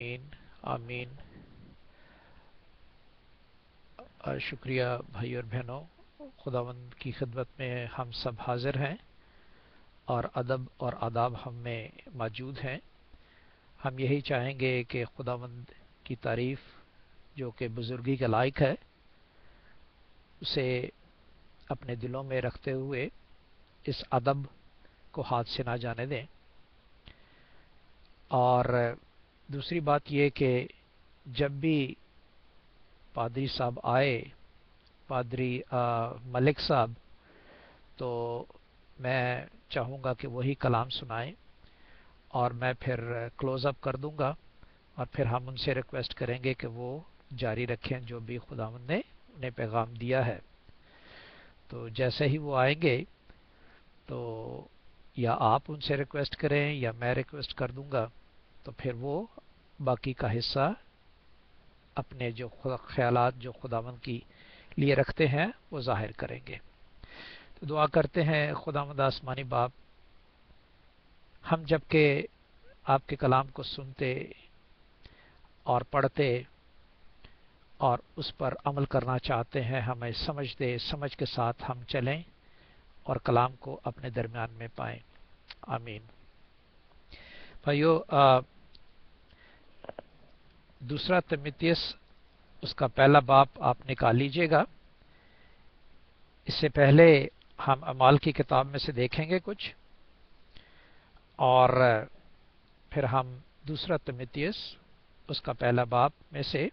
آمین آمین۔ شکریہ بھائی اور بہنوں، خداوند کی خدمت میں ہم سب حاضر ہیں اور ادب اور آداب ہم میں موجود ہیں۔ ہم یہی چاہیں گے کہ خداوند کی تعریف جو کہ بزرگی کے لائق ہے اسے اپنے دلوں میں رکھتے ہوئے اس ادب کو ہاتھ سے نہ جانے دیں۔ اور دوسری بات یہ کہ جب بھی پادری صاحب آئے، پادری ملک صاحب، تو میں چاہوں گا کہ وہی کلام سنائیں اور میں پھر کلوز اپ کر دوں گا، اور پھر ہم ان سے ریکویسٹ کریں گے کہ وہ جاری رکھیں جو بھی خداوند نے انہیں پیغام دیا ہے۔ تو جیسے ہی وہ آئیں گے تو یا آپ ان سے ریکویسٹ کریں یا میں ریکویسٹ کر دوں گا، تو پھر وہ باقی کا حصہ اپنے جو خیالات جو خداوند کی لیے رکھتے ہیں وہ ظاہر کریں گے۔ تو دعا کرتے ہیں۔ خداوند آسمانی باپ، ہم جب کہ آپ کے کلام کو سنتے اور پڑھتے اور اس پر عمل کرنا چاہتے ہیں، ہمیں سمجھ دے، سمجھ کے ساتھ ہم چلیں اور کلام کو اپنے درمیان میں پائیں۔ آمین۔ بھائیو، دوسرا تیموتھیوس اس کا پہلا باب آپ نکال لیجئے گا۔ اس سے پہلے ہم اعمال کی کتاب میں سے دیکھیں گے کچھ، اور پھر ہم دوسرا تیموتھیوس اس کا پہلا باب میں سے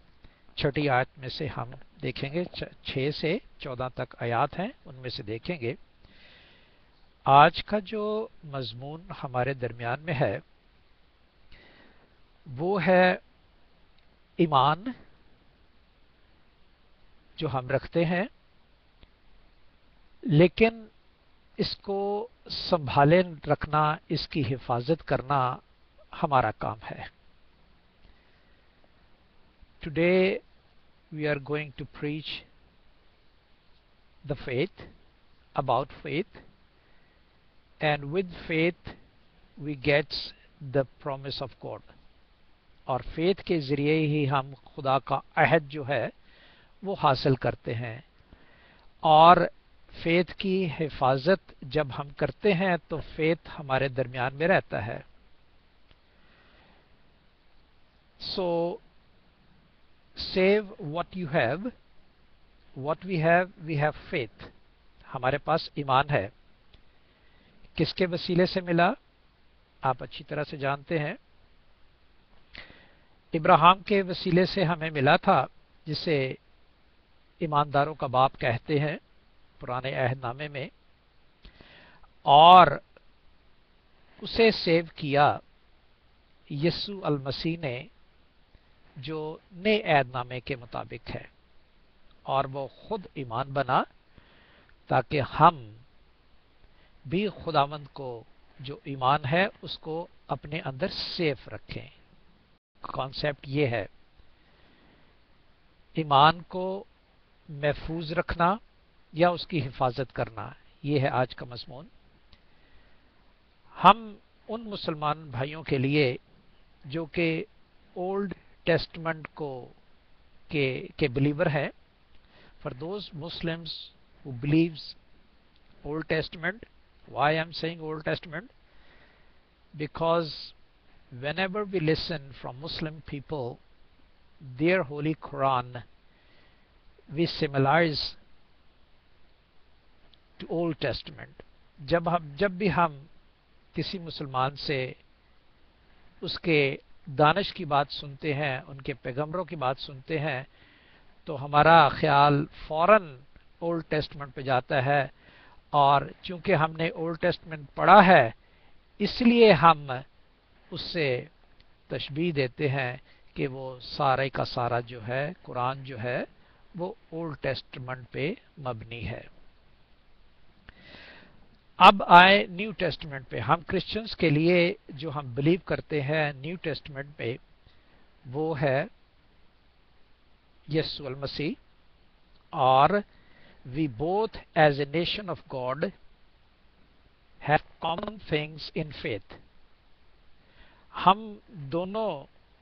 چھٹی آیت میں سے ہم دیکھیں گے، 6 سے 14 تک آیات ہیں، ان میں سے دیکھیں گے۔ آج کا جو مضمون ہمارے درمیان میں ہے وہ ہے ایمان جو ہم رکھتے ہیں، لیکن اس کو سنبھالے رکھنا، اس کی حفاظت کرنا ہمارا کام ہے۔ Today we are going to preach the faith, about faith, and with faith we get the promise of God. اور فیتھ کے ذریعے ہی ہم خدا کا عہد جو ہے وہ حاصل کرتے ہیں، اور فیتھ کی حفاظت جب ہم کرتے ہیں تو فیتھ ہمارے درمیان میں رہتا ہے۔ So save what you have, what we have faith. ہمارے پاس ایمان ہے۔ کس کے وسیلے سے ملا؟ آپ اچھی طرح سے جانتے ہیں، ابراہیم کے وسیلے سے ہمیں ملا تھا، جسے ایمانداروں کا باپ کہتے ہیں پرانے عہد نامے میں، اور اسے سیو کیا یسوع المسیح نے جو نئے عہد نامے کے مطابق ہے، اور وہ خود ایمان بنا تاکہ ہم بھی خداوند کو جو ایمان ہے اس کو اپنے اندر سیف رکھیں۔ کانسیپٹ یہ ہے، ایمان کو محفوظ رکھنا یا اس کی حفاظت کرنا، یہ ہے آج کا مضمون۔ ہم ان مسلمان بھائیوں کے لیے جو کہ اولڈ ٹیسٹمنٹ کے بلیور ہیں، for those Muslims who believes Old Testament. Why I'm saying Old Testament? Because whenever we listen from Muslim people their Holy Quran, we similarize to Old Testament. جب بھی ہم کسی مسلمان سے اس کے دانش کی بات سنتے ہیں، ان کے پیغمبروں کی بات سنتے ہیں، تو ہمارا خیال فوراً اولڈ ٹیسٹمنٹ پہ جاتا ہے، اور چونکہ ہم نے اولڈ ٹیسٹمنٹ پڑھا ہے اس لیے ہم اس سے تشبیہ دیتے ہیں کہ وہ سارے کا سارا جو ہے قرآن جو ہے وہ اولڈ ٹیسٹمنٹ پہ مبنی ہے۔ اب آئے نیو ٹیسٹمنٹ پہ۔ ہم کرسچنز کے لیے جو ہم بلیو کرتے ہیں نیو ٹیسٹمنٹ پہ، وہ ہے یسوع المسیح، اور we both as a nation of God have common things in faith. ہم دونوں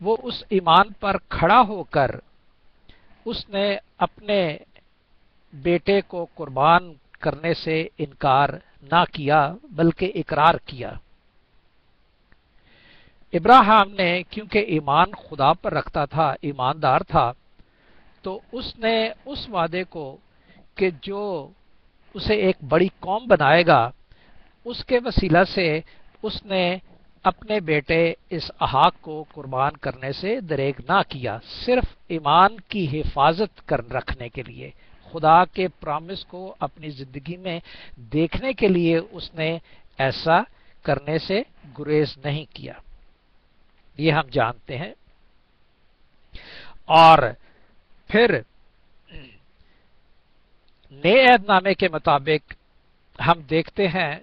وہ اس ایمان پر کھڑا ہو کر اس نے اپنے بیٹے کو قربان کرنے سے انکار نہ کیا بلکہ اقرار کیا۔ ابراہیم نے کیونکہ ایمان خدا پر رکھتا تھا، ایماندار تھا، تو اس نے اس وعدے کو کہ جو اسے ایک بڑی قوم بنائے گا، اس کے وسیلہ سے اس نے اپنے بیٹے اسحاق کو قربان کرنے سے دریغ نہ کیا، صرف ایمان کی حفاظت رکھنے کے لیے، خدا کے پرامس کو اپنی زندگی میں دیکھنے کے لیے اس نے ایسا کرنے سے گریز نہیں کیا، یہ ہم جانتے ہیں۔ اور پھر نئے عہد نامے کے مطابق ہم دیکھتے ہیں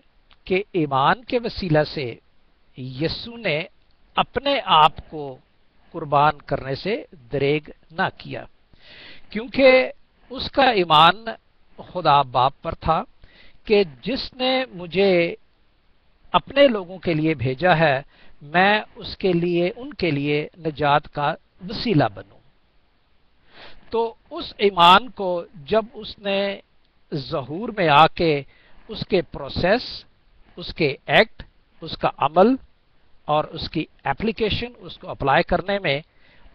کہ ایمان کے وسیلہ سے یسوع نے اپنے آپ کو قربان کرنے سے دریغ نہ کیا، کیونکہ اس کا ایمان خدا باپ پر تھا کہ جس نے مجھے اپنے لوگوں کے لیے بھیجا ہے، میں اس کے لیے ان کے لیے نجات کا وسیلہ بنوں۔ تو اس ایمان کو جب اس نے ظہور میں آ کے اس کے پروسیس، اس کے ایکٹ، اس کا عمل اور اس کی ایپلیکیشن، اس کو اپلائی کرنے میں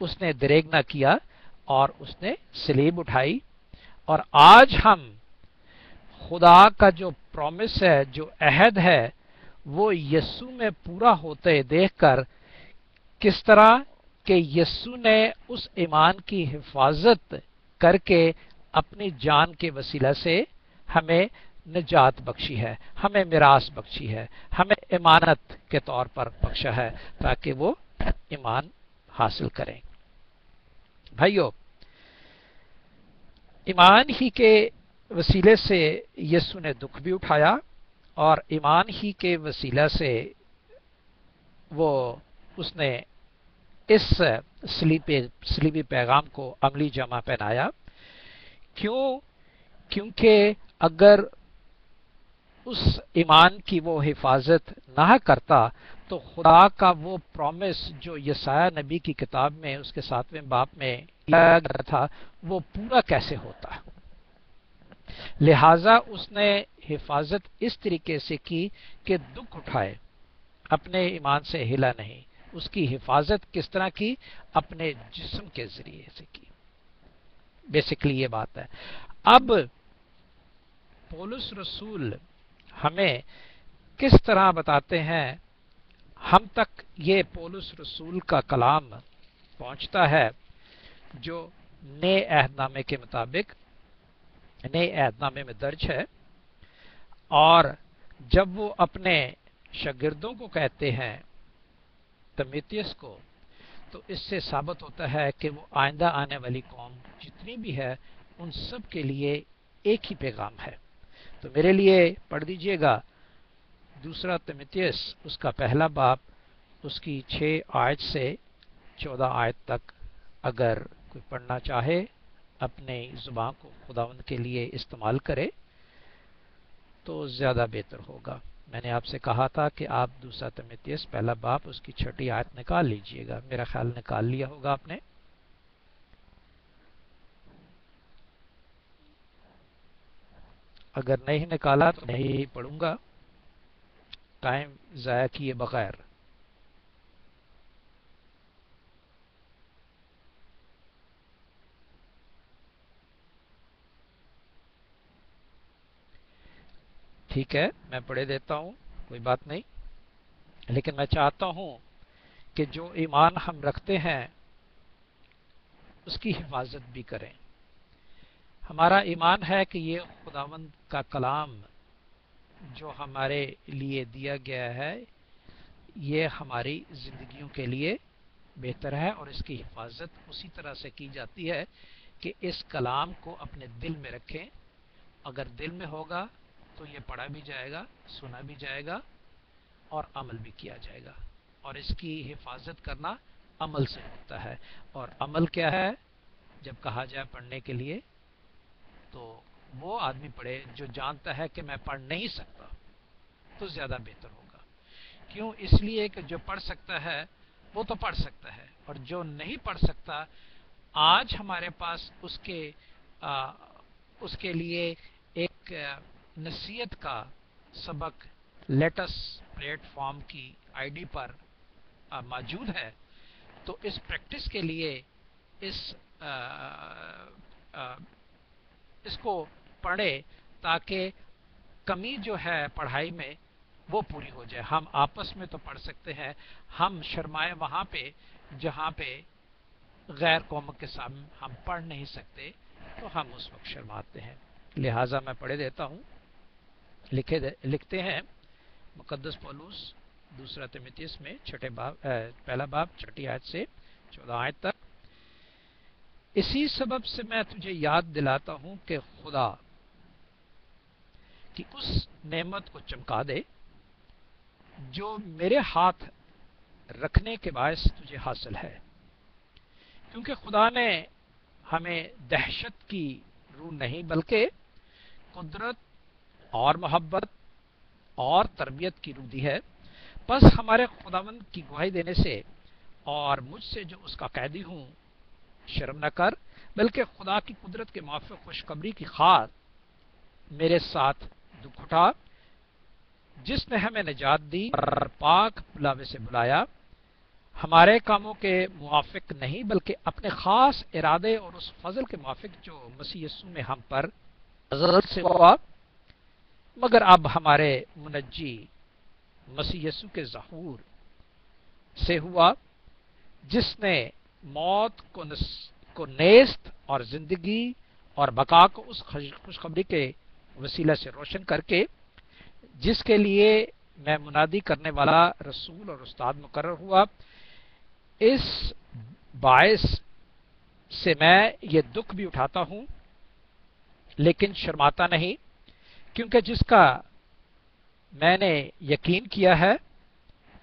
اس نے دریغ نہ کیا اور اس نے صلیب اٹھائی۔ اور آج ہم خدا کا جو پرومس ہے، جو عہد ہے، وہ یسوع میں پورا ہوتے دیکھ کر کس طرح کہ یسوع نے اس ایمان کی حفاظت کر کے اپنی جان کے وسیلہ سے ہمیں نجات بخشی ہے، ہمیں میراث بخشی ہے، ہمیں امانت کے طور پر بخشا ہے تاکہ وہ ایمان حاصل کریں۔ بھائیو، ایمان ہی کے وسیلے سے یسوع نے دکھ بھی اٹھایا اور ایمان ہی کے وسیلہ سے وہ اس نے اس صلیبی پیغام کو عملی جامہ پہنایا۔ کیونکہ اگر اس ایمان کی وہ حفاظت نہ کرتا تو خدا کا وہ پرومس جو یسایہ نبی کی کتاب میں اس کے 7ویں باب میں کیا گیا تھا، وہ پورا کیسے ہوتا؟ لہذا اس نے حفاظت اس طریقے سے کی کہ دکھ اٹھائے، اپنے ایمان سے ہلا نہیں۔ اس کی حفاظت کس طرح کی؟ اپنے جسم کے ذریعے سے کی۔ بیسیکلی یہ بات ہے۔ اب پولس رسول ہمیں کس طرح بتاتے ہیں، ہم تک یہ پولس رسول کا کلام پہنچتا ہے جو نئے عہد نامے کے مطابق نئے عہد نامے میں درج ہے، اور جب وہ اپنے شاگردوں کو کہتے ہیں، تیموتھیوس کو، تو اس سے ثابت ہوتا ہے کہ وہ آئندہ آنے والی قوم جتنی بھی ہے ان سب کے لیے ایک ہی پیغام ہے۔ تو میرے لیے پڑھ دیجئے گا 2 تیموتھیوس اس کا پہلا باب، اس کی 6 آیت سے 14 آیت تک، اگر کوئی پڑھنا چاہے اپنے زبان کو خداوند کے لیے استعمال کرے تو زیادہ بہتر ہوگا۔ میں نے آپ سے کہا تھا کہ آپ 2 تیموتھیوس پہلا باب اس کی 6 آیت نکال لیجئے گا، میرا خیال نکال لیا ہوگا آپ نے۔ اگر نہیں نکالا تو میں ہی پڑھوں گا ٹائم ضائع کیے بغیر۔ ٹھیک ہے، میں پڑھے دیتا ہوں، کوئی بات نہیں، لیکن میں چاہتا ہوں کہ جو ایمان ہم رکھتے ہیں اس کی حفاظت بھی کریں۔ ہمارا ایمان ہے کہ یہ خداوند کا کلام جو ہمارے لیے دیا گیا ہے یہ ہماری زندگیوں کے لیے بہتر ہے، اور اس کی حفاظت اسی طرح سے کی جاتی ہے کہ اس کلام کو اپنے دل میں رکھیں۔ اگر دل میں ہوگا تو یہ پڑھا بھی جائے گا، سنا بھی جائے گا اور عمل بھی کیا جائے گا، اور اس کی حفاظت کرنا عمل سے ہوتا ہے۔ اور عمل کیا ہے؟ جب کہا جائے پڑھنے کے لیے تو وہ آدمی پڑھے جو جانتا ہے کہ میں پڑھ نہیں سکتا، تو زیادہ بہتر ہوگا۔ کیوں؟ اس لیے کہ جو پڑھ سکتا ہے وہ تو پڑھ سکتا ہے، اور جو نہیں پڑھ سکتا آج ہمارے پاس اس کے لیے ایک نصیحت کا سبق لیٹس پلیٹ فارم کی آئی ڈی پر موجود ہے. تو اس پریکٹس کے لیے اس کو پڑھے تاکہ کمی جو ہے پڑھائی میں وہ پوری ہو جائے. ہم آپس میں تو پڑھ سکتے ہیں، ہم شرمائے وہاں پہ جہاں پہ غیر قوم کے سامنے ہم پڑھ نہیں سکتے، تو ہم اس وقت شرماتے ہیں. لہٰذا میں پڑھے دیتا ہوں. لکھتے ہیں مقدس پولس دوسرا تیموتھیوس میں پہلا باب 6 آیت سے 14 آیت تک. اسی سبب سے میں تجھے یاد دلاتا ہوں کہ خدا کی اس نعمت کو چمکا دے جو میرے ہاتھ رکھنے کے باعث تجھے حاصل ہے، کیونکہ خدا نے ہمیں دہشت کی روح نہیں بلکہ قدرت اور محبت اور تربیت کی روح دی ہے. بس ہمارے خداوند کی گواہی دینے سے اور مجھ سے جو اس کا قیدی ہوں شرم نہ کر، بلکہ خدا کی قدرت کے موافق خوشخبری کی خاطر میرے ساتھ دکھ اٹھا، جس نے ہمیں نجات دی اور پاک بلاوے سے بلایا، ہمارے کاموں کے موافق نہیں بلکہ اپنے خاص ارادے اور اس فضل کے موافق جو مسیح یسوع میں ہم پر ازل سے ہوا، مگر اب ہمارے منجی مسیح یسوع کے ظہور سے ہوا، جس نے موت کو نیست اور زندگی اور بقا کو اس خوشخبری کے وسیلہ سے روشن کر کے، جس کے لیے میں منادی کرنے والا رسول اور استاد مقرر ہوا، اس باعث سے میں یہ دکھ بھی اٹھاتا ہوں لیکن شرماتا نہیں، کیونکہ جس کا میں نے یقین کیا ہے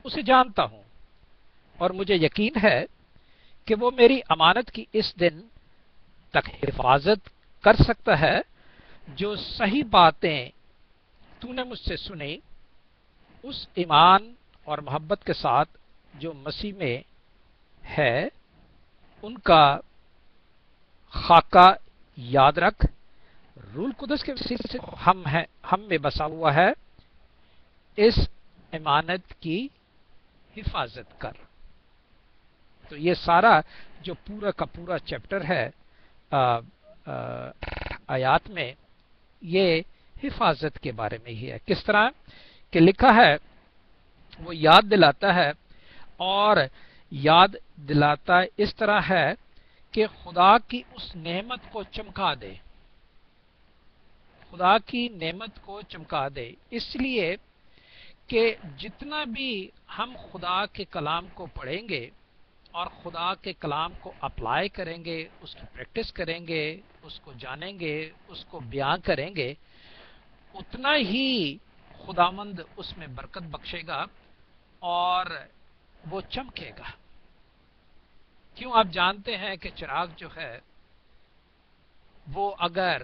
اسے جانتا ہوں، اور مجھے یقین ہے کہ وہ میری امانت کی اس دن تک حفاظت کر سکتا ہے. جو صحیح باتیں تو نے مجھ سے سنی اس ایمان اور محبت کے ساتھ جو مسیح میں ہے، ان کا خاکہ یاد رکھ. روح القدس کے وسیلے سے ہم میں بسا ہوا ہے، اس امانت کی حفاظت کر. تو یہ سارا جو پورا کا پورا چیپٹر ہے آیات میں، یہ حفاظت کے بارے میں ہی ہے. کس طرح کہ لکھا ہے، وہ یاد دلاتا ہے، اور یاد دلاتا اس طرح ہے کہ خدا کی اس نعمت کو چمکا دے. خدا کی نعمت کو چمکا دے اس لیے کہ جتنا بھی ہم خدا کے کلام کو پڑھیں گے اور خدا کے کلام کو اپلائی کریں گے، اس کی پریکٹس کریں گے، اس کو جانیں گے، اس کو بیان کریں گے، اتنا ہی خداوند اس میں برکت بخشے گا اور وہ چمکے گا. کیوں؟ آپ جانتے ہیں کہ چراغ جو ہے وہ اگر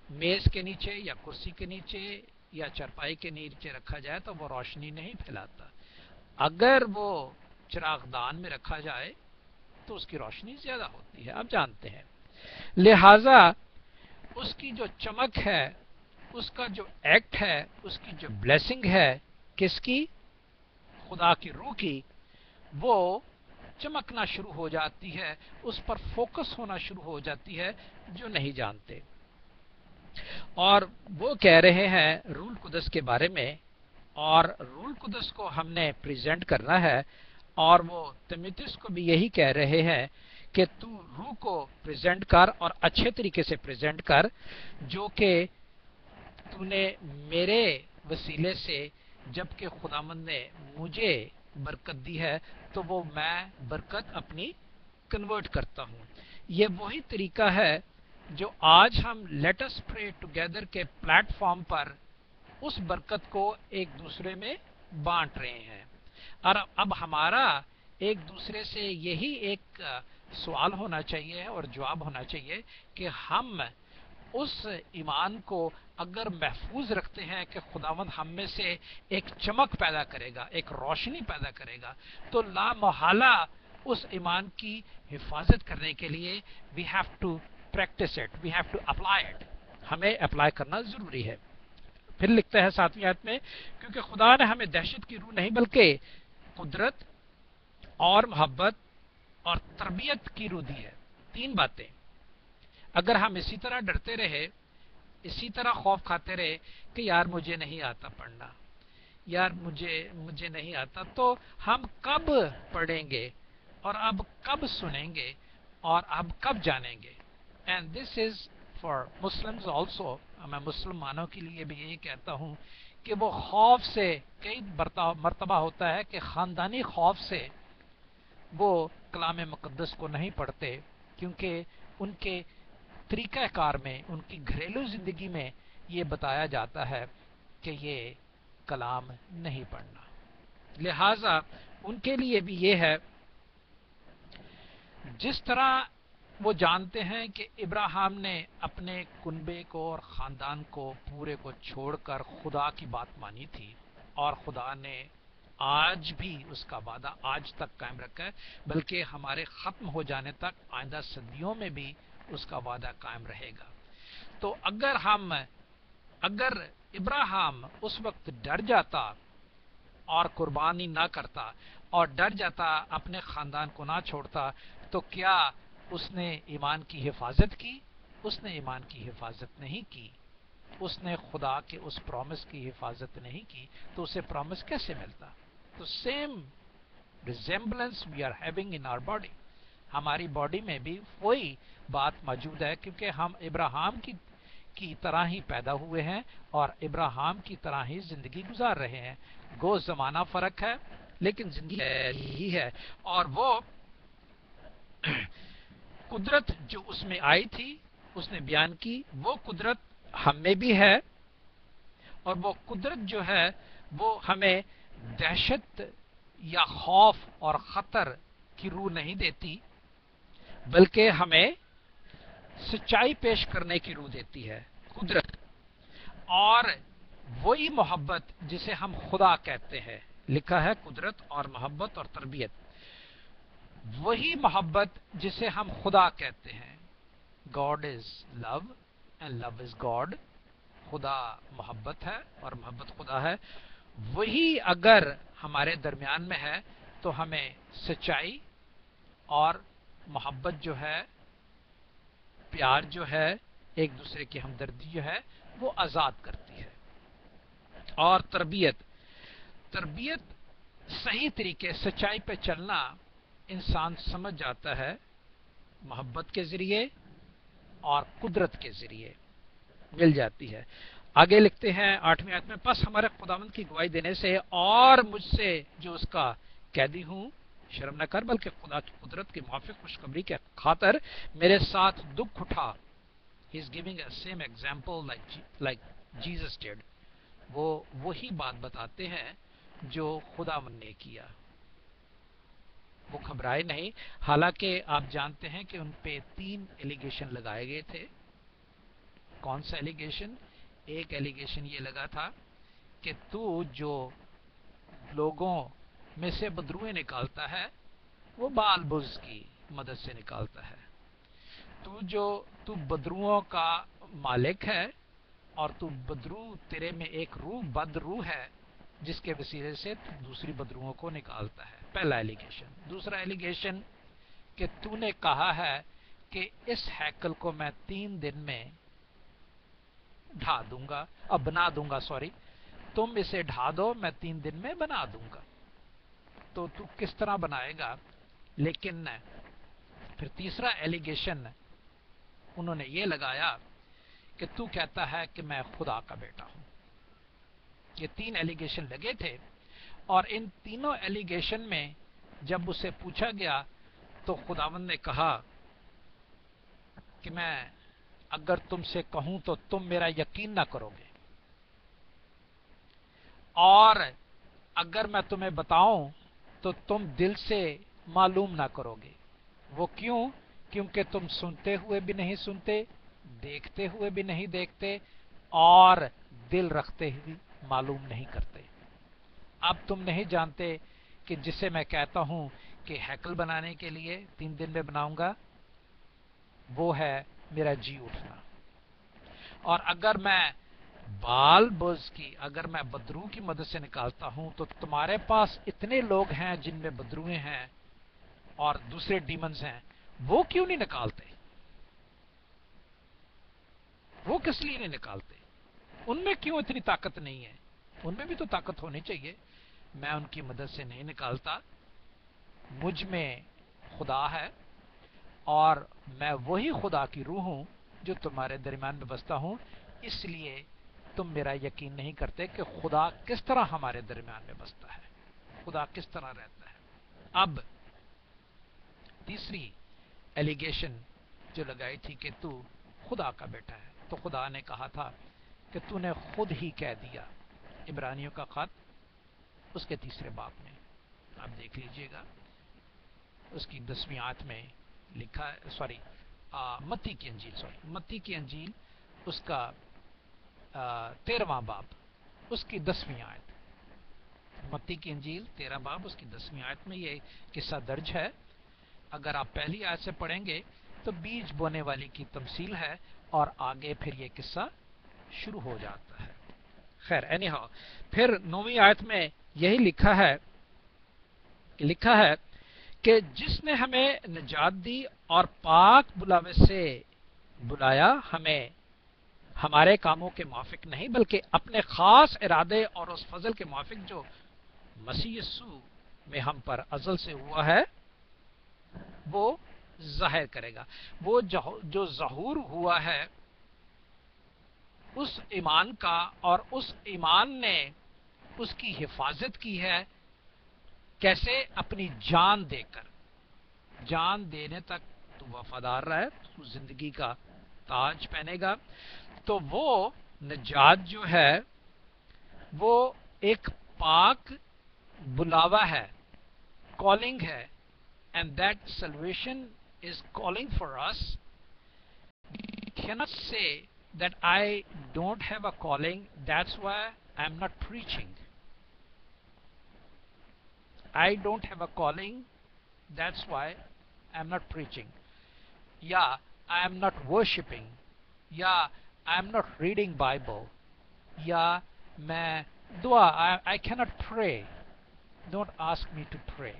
میز کے نیچے یا کرسی کے نیچے یا چرپائی کے نیچے رکھا جائے تو وہ روشنی نہیں پھیلاتا. اگر وہ چراغ دان میں رکھا جائے تو اس کی روشنی زیادہ ہوتی ہے، آپ جانتے ہیں. لہذا اس کی جو چمک ہے، اس کا جو ایکٹ ہے، اس کی جو بلیسنگ ہے، کس کی؟ خدا کی روح کی، وہ چمکنا شروع ہو جاتی ہے، اس پر فوکس ہونا شروع ہو جاتی ہے جو نہیں جانتے. اور وہ کہہ رہے ہیں روح القدس کے بارے میں، اور روح القدس کو ہم نے پریزنٹ کرنا ہے، اور وہ تیموتھیوس کو بھی یہی کہہ رہے ہیں کہ تو روح کو پریزنٹ کر اور اچھے طریقے سے پریزنٹ کر، جو کہ تو نے میرے وسیلے سے، جبکہ خداوند نے مجھے برکت دی ہے تو وہ میں برکت اپنی کنورٹ کرتا ہوں. یہ وہی طریقہ ہے جو آج ہم لیٹ اس پرے ٹوگیدر کے پلیٹ فارم پر اس برکت کو ایک دوسرے میں بانٹ رہے ہیں. اور اب ہمارا ایک دوسرے سے یہی ایک سوال ہونا چاہیے اور جواب ہونا چاہیے کہ ہم اس ایمان کو اگر محفوظ رکھتے ہیں کہ خداوند ہم میں سے ایک چمک پیدا کرے گا، ایک روشنی پیدا کرے گا، تو لا محالہ اس ایمان کی حفاظت کرنے کے لیے we have to practice it, we have to apply it, ہمیں اپلائی کرنا ضروری ہے۔ پھر لکھتا ہے 7ویں آیت میں، کیونکہ خدا نے ہمیں دہشت کی روح نہیں بلکہ قدرت اور محبت اور تربیت کی روح دی ہے۔ 3 باتیں۔ اگر ہم اسی طرح ڈرتے رہے، اسی طرح خوف کھاتے رہے کہ یار مجھے نہیں آتا پڑھنا، یار مجھے نہیں آتا، تو ہم کب پڑھیں گے اور اب کب سنیں گے اور اب کب جانیں گے؟ And this is for Muslims also, میں مسلمانوں کے لیے بھی یہی کہتا ہوں کہ وہ خوف سے کئی مرتبہ ہوتا ہے کہ خاندانی خوف سے وہ کلام مقدس کو نہیں پڑھتے، کیونکہ ان کے طریقہ کار میں، ان کی گھریلو زندگی میں یہ بتایا جاتا ہے کہ یہ کلام نہیں پڑھنا۔ لہذا ان کے لیے بھی یہ ہے، جس طرح وہ جانتے ہیں کہ ابراہیم نے اپنے کنبے کو اور خاندان کو پورے کو چھوڑ کر خدا کی بات مانی تھی، اور خدا نے آج بھی اس کا وعدہ آج تک قائم رکھا ہے، بلکہ ہمارے ختم ہو جانے تک آئندہ صدیوں میں بھی اس کا وعدہ قائم رہے گا۔ تو اگر ابراہیم اس وقت ڈر جاتا اور قربانی نہ کرتا اور ڈر جاتا، اپنے خاندان کو نہ چھوڑتا، تو کیا اس نے ایمان کی حفاظت کی؟ اس نے ایمان کی حفاظت نہیں کی، اس نے خدا کے اس پرومس کی حفاظت نہیں کی، تو اسے پرومس کیسے ملتا؟ تو same resemblance we are having in our body, ہماری باڈی میں بھی وہی بات موجود ہے، کیونکہ ہم ابراہیم کی طرح ہی پیدا ہوئے ہیں اور ابراہیم کی طرح ہی زندگی گزار رہے ہیں۔ گو زمانہ فرق ہے لیکن زندگی ہی ہے، اور وہ قدرت جو اس میں آئی تھی، اس نے بیان کی، وہ قدرت ہم میں بھی ہے، اور وہ قدرت جو ہے وہ ہمیں دہشت یا خوف اور خطر کی روح نہیں دیتی، بلکہ ہمیں سچائی پیش کرنے کی روح دیتی ہے قدرت، اور وہی محبت جسے ہم خدا کہتے ہیں، لکھا ہے قدرت اور محبت اور تربیت، وہی محبت جسے ہم خدا کہتے ہیں۔ God is love and love is God, خدا محبت ہے اور محبت خدا ہے، وہی اگر ہمارے درمیان میں ہے تو ہمیں سچائی اور محبت جو ہے، پیار جو ہے، ایک دوسرے کی ہمدردی جو ہے، وہ آزاد کرتی ہے۔ اور تربیت صحیح طریقے سچائی پہ چلنا انسان سمجھ جاتا ہے محبت کے ذریعے اور قدرت کے ذریعے مل جاتی ہے۔ آگے لکھتے ہیں 8ویں آیت میں، پس ہمارے خداوند کی گواہی دینے سے اور مجھ سے جو اس کا قیدی ہوں شرم نہ کر، بلکہ خدا کی قدرت کے موافق خوشخبری کے خاطر میرے ساتھ دکھ اٹھا۔ He is giving a same example like Jesus did۔ وہ وہی بات بتاتے ہیں جو خداوند نے کیا، وہ گھبرائے نہیں، حالانکہ آپ جانتے ہیں کہ ان پہ 3 ایلیگیشن لگائے گئے تھے۔ کون سا ایلیگیشن؟ ایک ایلیگیشن یہ لگا تھا کہ تو جو لوگوں میں سے بدروئیں نکالتا ہے وہ بال بز کی مدد سے نکالتا ہے، تو بدروؤں کا مالک ہے، اور تو بدرو، تیرے میں ایک روح بد روح ہے جس کے وسیلے سے تو دوسری بدروؤں کو نکالتا ہے۔ پہلا ایلیگیشن۔ دوسرا ایلیگیشن کہ تو نے کہا ہے کہ اس ہیکل کو میں 3 دن میں ڈھا دوں گا، اب بنا دوں گا، سوری، تم اسے ڈھا دو، میں 3 دن میں بنا دوں گا۔ تو کس طرح بنائے گا؟ لیکن پھر تیسرا ایلیگیشن انہوں نے یہ لگایا کہ تو کہتا ہے کہ میں خدا کا بیٹا ہوں۔ یہ 3 ایلیگیشن لگے تھے، اور ان تینوں ایلیگیشن میں جب اسے پوچھا گیا تو خداوند نے کہا کہ میں اگر تم سے کہوں تو تم میرا یقین نہ کرو گے، اور اگر میں تمہیں بتاؤں تو تم دل سے معلوم نہ کرو گے۔ وہ کیوں؟ کیونکہ تم سنتے ہوئے بھی نہیں سنتے، دیکھتے ہوئے بھی نہیں دیکھتے، اور دل رکھتے ہوئے معلوم نہیں کرتے. اب تم نہیں جانتے کہ جسے میں کہتا ہوں کہ ہیکل بنانے کے لیے 3 دن میں بناؤں گا، وہ ہے میرا جی اٹھنا. اور اگر میں بال بز کی، اگر میں بدرو کی مدد سے نکالتا ہوں تو تمہارے پاس اتنے لوگ ہیں جن میں بدرویں ہیں اور دوسرے ڈیمنز ہیں، وہ کیوں نہیں نکالتے؟ وہ کس لیے نہیں نکالتے؟ ان میں کیوں اتنی طاقت نہیں ہے؟ ان میں بھی تو طاقت ہونی چاہیے. میں ان کی مدد سے نہیں نکالتا. مجھ میں خدا ہے اور میں وہی خدا کی روح ہوں جو تمہارے درمیان میں بستا ہوں. اس لیے تم میرا یقین نہیں کرتے کہ خدا کس طرح ہمارے درمیان میں بستا ہے، خدا کس طرح رہتا ہے. اب تیسری ایلیگیشن جو لگائی تھی کہ تو خدا کا بیٹا ہے، تو خدا نے کہا تھا کہ تو نے خود ہی کہہ دیا. عبرانیوں کا خط اس کے 3 باب میں آپ دیکھ لیجئے گا، اس کی 10ویں آیت میں لکھا ہے. متی کی انجیل اس کا 13واں باب اس کی 10ویں آیت. متی کی انجیل 13 باب اس کی 10ویں آیت میں یہ قصہ درج ہے. اگر آپ پہلی آیت سے پڑھیں گے تو بیج بونے والی کی تمثیل ہے اور آگے پھر یہ قصہ شروع ہو جاتا ہے. خیر اینی ہاؤ، پھر 9ویں آیت میں یہی لکھا ہے کہ جس نے ہمیں نجات دی اور پاک بلاوے سے بلایا، ہمیں ہمارے کاموں کے موافق نہیں بلکہ اپنے خاص ارادے اور اس فضل کے موافق جو مسیح یسوع میں ہم پر ازل سے ہوا ہے وہ ظاہر کرے گا. وہ جو ظہور ہوا ہے اس ایمان کا، اور اس ایمان نے اس کی حفاظت کی ہے. کیسے؟ اپنی جان دے کر. جان دینے تک تو وفادار رہے تو زندگی کا تاج پہنے گا. تو وہ نجات جو ہے وہ ایک پاک بلاوا ہے، کالنگ ہے. And that salvation is calling for us. You cannot say that I don't have a calling, that's why I'm not preaching. I don't have a calling, that's why I'm not preaching. Yeah, I am not worshipping. Yeah, I am not reading Bible. Yeah, I cannot pray. Don't ask me to pray.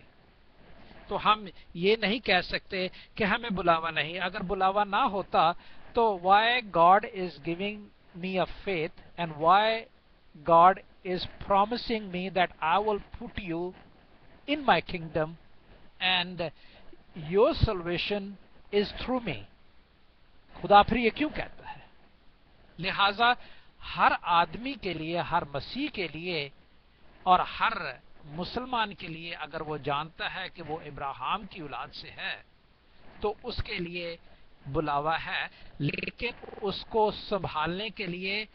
تو ہم یہ نہیں کہہ سکتے کہ ہمیں بلاوا نہیں. اگر بلاوا نہ ہوتا تو why God is giving me a faith and why God is promising me that I will put you in my kingdom and your salvation is through me. خدا پھر یہ کیوں کہتا ہے؟ لہذا ہر آدمی کے لیے، ہر مسیح کے لیے اور ہر مسلمان کے لیے اگر وہ جانتا ہے کہ وہ ابراہیم کی اولاد سے ہے تو اس کے لیے بلاوا ہے، لیکن اس کو سنبھالنے کے لیے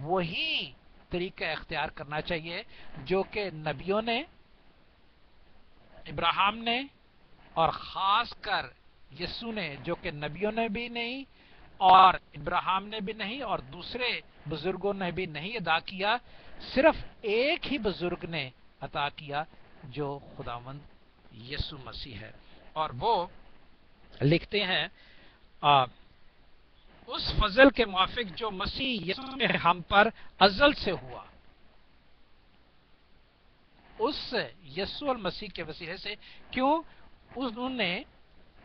وہی طریقہ اختیار کرنا چاہیے جو کہ نبیوں نے، ابراہیم نے اور خاص کر یسوع نے، جو کہ نبیوں نے بھی نہیں اور ابراہیم نے بھی نہیں اور دوسرے بزرگوں نے بھی نہیں ادا کیا. صرف ایک ہی بزرگ نے عطا کیا جو خداوند یسوع مسیح ہے. اور وہ لکھتے ہیں اس فضل کے موافق جو مسیح یسوع میں ہم پر ازل سے ہوا. اس یسوع المسیح کے وسیلے سے. کیوں؟ انہوں نے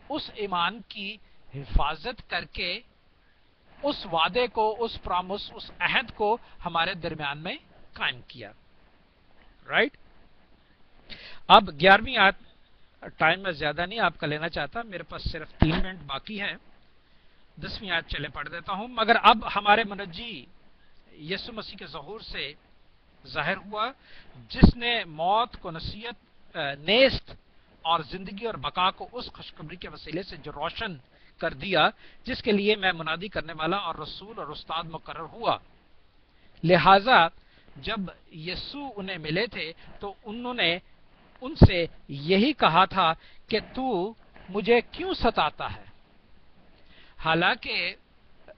اس ایمان کی حفاظت کر کے اس وعدے کو، اس پرامس، اس عہد کو ہمارے درمیان میں قائم کیا. رائٹ؟ اب 11ویں آیت. ٹائم میں زیادہ نہیں آپ کا لینا چاہتا، میرے پاس صرف 3 منٹ باقی ہیں. 10ویں آیت چلے پڑھ دیتا ہوں. مگر اب ہمارے منجی یسوع مسیح کے ظہور سے ظاہر ہوا، جس نے موت کو نیست اور زندگی اور بقا کو اس خوشخبری کے وسیلے سے جو روشن کر دیا، جس کے لیے میں منادی کرنے والا اور رسول اور استاد مقرر ہوا. لہذا جب یسوع انہیں ملے تھے تو انہوں نے ان سے یہی کہا تھا کہ تو مجھے کیوں ستاتا ہے؟ حالانکہ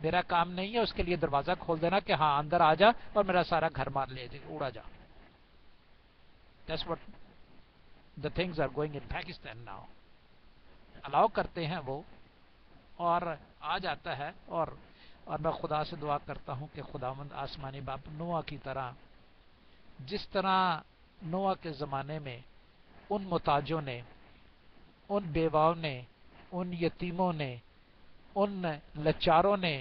میرا کام نہیں ہے اس کے لیے دروازہ کھول دینا کہ ہاں اندر آ جا اور میرا سارا گھر مار لے جا، اڑا جا. That's what the things are going in Pakistan now. الاؤ کرتے ہیں وہ اور آ جاتا ہے. اور میں خدا سے دعا کرتا ہوں کہ خداوند آسمانی باپ نوح کی طرح، جس طرح نوح کے زمانے میں ان محتاجوں نے، ان بیواؤں نے، ان یتیموں نے، ان لچاروں نے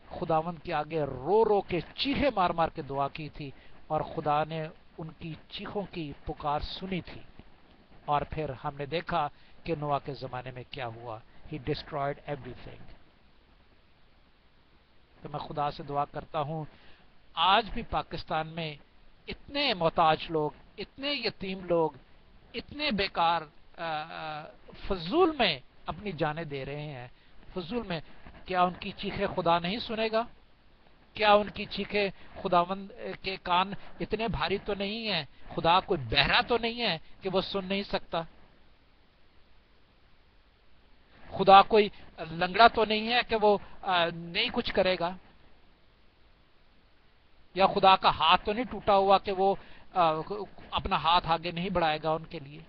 خداوند کے آگے رو رو کے چیخے مار مار کے دعا کی تھی، اور خدا نے ان کی چیخوں کی پکار سنی تھی. اور پھر ہم نے دیکھا کہ نوح کے زمانے میں کیا ہوا. He destroyed everything. تو میں خدا سے دعا کرتا ہوں آج بھی پاکستان میں اتنے محتاج لوگ، اتنے یتیم لوگ، اتنے بیکار فضول میں اپنی جانیں دے رہے ہیں، فضول میں. کیا ان کی چیخیں خدا نہیں سنے گا؟ کیا ان کی چیخیں خداوند کے کان اتنے بھاری تو نہیں ہیں؟ خدا کوئی بہرا تو نہیں ہے کہ وہ سن نہیں سکتا؟ خدا کوئی لنگڑا تو نہیں ہے کہ وہ نہیں کچھ کرے گا؟ یا خدا کا ہاتھ تو نہیں ٹوٹا ہوا کہ وہ اپنا ہاتھ آگے نہیں بڑھائے گا ان کے لیے؟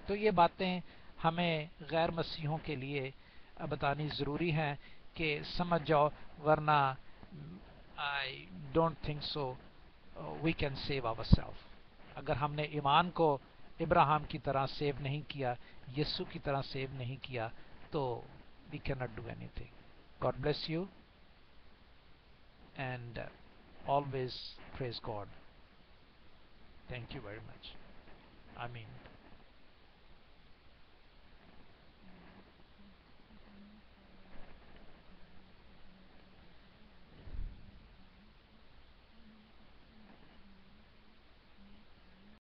تو یہ باتیں ہمیں غیر مسیحوں کے لیے بتانی ضروری ہیں کہ سمجھ جاؤ، ورنہ I don't think so we can save ourselves. اگر ہم نے ایمان کو ابراہیم کی طرح سیو نہیں کیا، یسوع کی طرح سیو نہیں کیا، تو we cannot do anything. God bless you and always praise God. Thank you very much. Amen.